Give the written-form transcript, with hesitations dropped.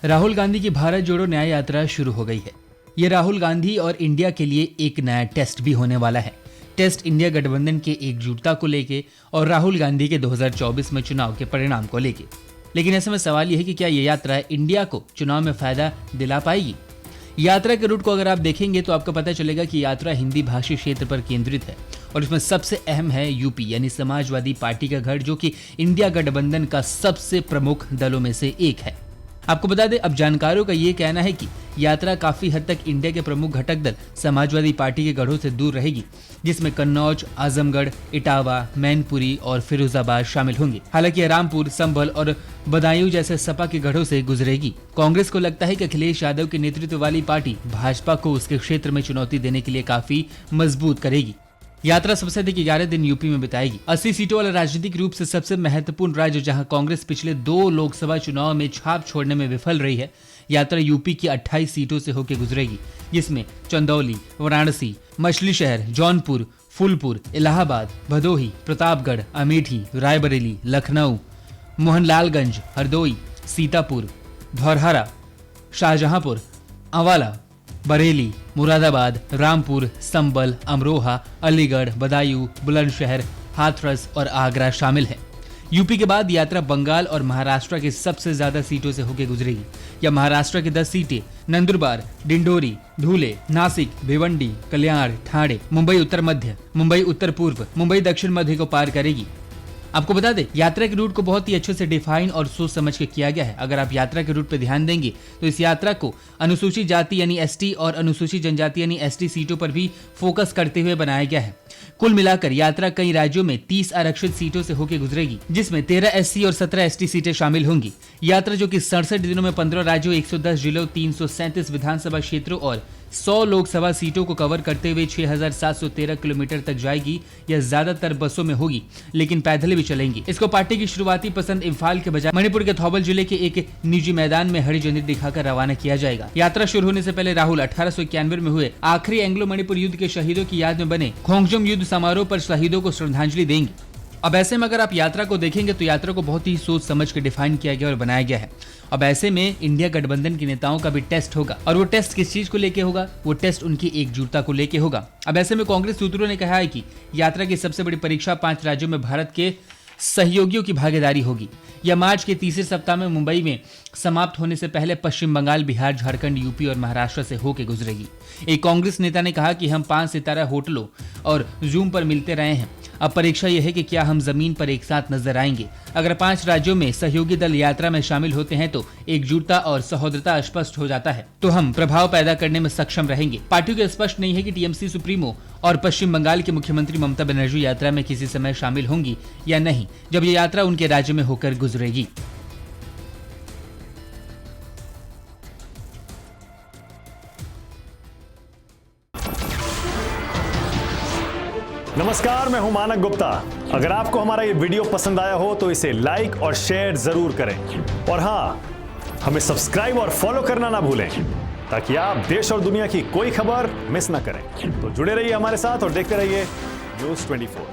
राहुल गांधी की भारत जोड़ो न्याय यात्रा शुरू हो गई है। ये राहुल गांधी और इंडिया के लिए एक नया टेस्ट भी होने वाला है। टेस्ट इंडिया गठबंधन के एकजुटता को लेके और राहुल गांधी के 2024 में चुनाव के परिणाम को लेके। लेकिन ऐसे में सवाल यह है कि क्या ये यात्रा इंडिया को चुनाव में फायदा दिला पाएगी। यात्रा के रूट को अगर आप देखेंगे तो आपको पता चलेगा कि यात्रा हिंदी भाषी क्षेत्र पर केंद्रित है और इसमें सबसे अहम है यूपी यानी समाजवादी पार्टी का घर, जो कि इंडिया गठबंधन का सबसे प्रमुख दलों में से एक है। आपको बता दें, अब जानकारों का ये कहना है कि यात्रा काफी हद तक इंडिया के प्रमुख घटक दल समाजवादी पार्टी के गढ़ों से दूर रहेगी, जिसमें कन्नौज, आजमगढ़, इटावा, मैनपुरी और फिरोजाबाद शामिल होंगे। हालांकि रामपुर, संभल और बदायूं जैसे सपा के गढ़ों से गुजरेगी। कांग्रेस को लगता है कि अखिलेश यादव के नेतृत्व वाली पार्टी भाजपा को उसके क्षेत्र में चुनौती देने के लिए काफी मजबूत करेगी। यात्रा सबसे अधिक 11 दिन यूपी में बिताएगी। 80 सीटों वाला राजनीतिक रूप से सबसे महत्वपूर्ण राज्य, जहां कांग्रेस पिछले 2 लोकसभा चुनाव में छाप छोड़ने में विफल रही है। यात्रा यूपी की 28 सीटों से होकर गुजरेगी, जिसमें चंदौली, वाराणसी, मछलीशहर, जौनपुर, फूलपुर, इलाहाबाद, भदोही, प्रतापगढ़, अमेठी, रायबरेली, लखनऊ, मोहनलालगंज, हरदोई, सीतापुर, धौरहरा, शाहजहांपुर, अंबाला, बरेली, मुरादाबाद, रामपुर, संबल, अमरोहा, अलीगढ़, बदायूं, बुलंदशहर, हाथरस और आगरा शामिल है। यूपी के बाद यात्रा बंगाल और महाराष्ट्र के सबसे ज्यादा सीटों से होकर गुजरेगी। या महाराष्ट्र की 10 सीटें नंदुरबार, डिंडोरी, धुले, नासिक, भिवंडी, कल्याण, ठाणे, मुंबई उत्तर मध्य, मुंबई उत्तर पूर्व, मुंबई दक्षिण मध्य को पार करेगी। आपको बता दें, यात्रा के रूट को बहुत ही अच्छे से डिफाइन और सोच समझ के किया गया है। अगर आप यात्रा के रूट पर ध्यान देंगे तो इस यात्रा को अनुसूचित जाति यानी एसटी और अनुसूचित जनजाति यानी एसटी सीटों पर भी फोकस करते हुए बनाया गया है। कुल मिलाकर यात्रा कई राज्यों में 30 आरक्षित सीटों से होकर गुजरेगी, जिसमें 13 एससी और 17 एसटी सीटें शामिल होंगी। यात्रा जो कि 67 दिनों में 15 राज्यों, 110 जिलों, 337 विधानसभा क्षेत्रों और 100 लोकसभा सीटों को कवर करते हुए 6713 किलोमीटर तक जाएगी। यह ज्यादातर बसों में होगी, लेकिन पैदल भी चलेंगी। इसको पार्टी की शुरुआती पसंद इम्फाल के बजाय मणिपुर के थौबल जिले के एक निजी मैदान में हरी झंडी दिखाकर रवाना किया जाएगा। यात्रा शुरू होने से पहले राहुल 1891 में हुए आखिरी एंग्लो मणिपुर युद्ध के शहीदों की याद में बने खोंगजुम युद्ध समारोह पर शहीदों को श्रद्धांजलि देंगे। अब ऐसे में अगर आप यात्रा को देखेंगे तो यात्रा को बहुत ही सोच समझ के डिफाइन किया गया और बनाया गया है। अब ऐसे में इंडिया गठबंधन के नेताओं का भी टेस्ट होगा, और वो टेस्ट किस चीज को लेके होगा? वो टेस्ट उनकी एकजुटता को लेके होगा। अब ऐसे में कांग्रेस सूत्रों ने कहा है कि यात्रा की सबसे बड़ी परीक्षा 5 राज्यों में भारत के सहयोगियों की भागीदारी होगी। यह मार्च के तीसरे सप्ताह में मुंबई में समाप्त होने से पहले पश्चिम बंगाल, बिहार, झारखंड, यूपी और महाराष्ट्र से होकर गुजरेगी। एक कांग्रेस नेता ने कहा कि हम 5 सितारा होटलों और जूम पर मिलते रहे हैं। अब परीक्षा यह है कि क्या हम जमीन पर एक साथ नजर आएंगे। अगर 5 राज्यों में सहयोगी दल यात्रा में शामिल होते हैं तो एकजुटता और सहोदरता स्पष्ट हो जाता है, तो हम प्रभाव पैदा करने में सक्षम रहेंगे। पार्टियों को स्पष्ट नहीं है कि टीएमसी सुप्रीमो और पश्चिम बंगाल के मुख्यमंत्री ममता बनर्जी यात्रा में किसी समय शामिल होंगी या नहीं, जब ये यात्रा उनके राज्य में होकर गुजरेगी। नमस्कार, मैं हूं मानक गुप्ता। अगर आपको हमारा ये वीडियो पसंद आया हो तो इसे लाइक और शेयर जरूर करें, और हाँ, हमें सब्सक्राइब और फॉलो करना ना भूलें, ताकि आप देश और दुनिया की कोई खबर मिस ना करें। तो जुड़े रहिए हमारे साथ और देखते रहिए News 24।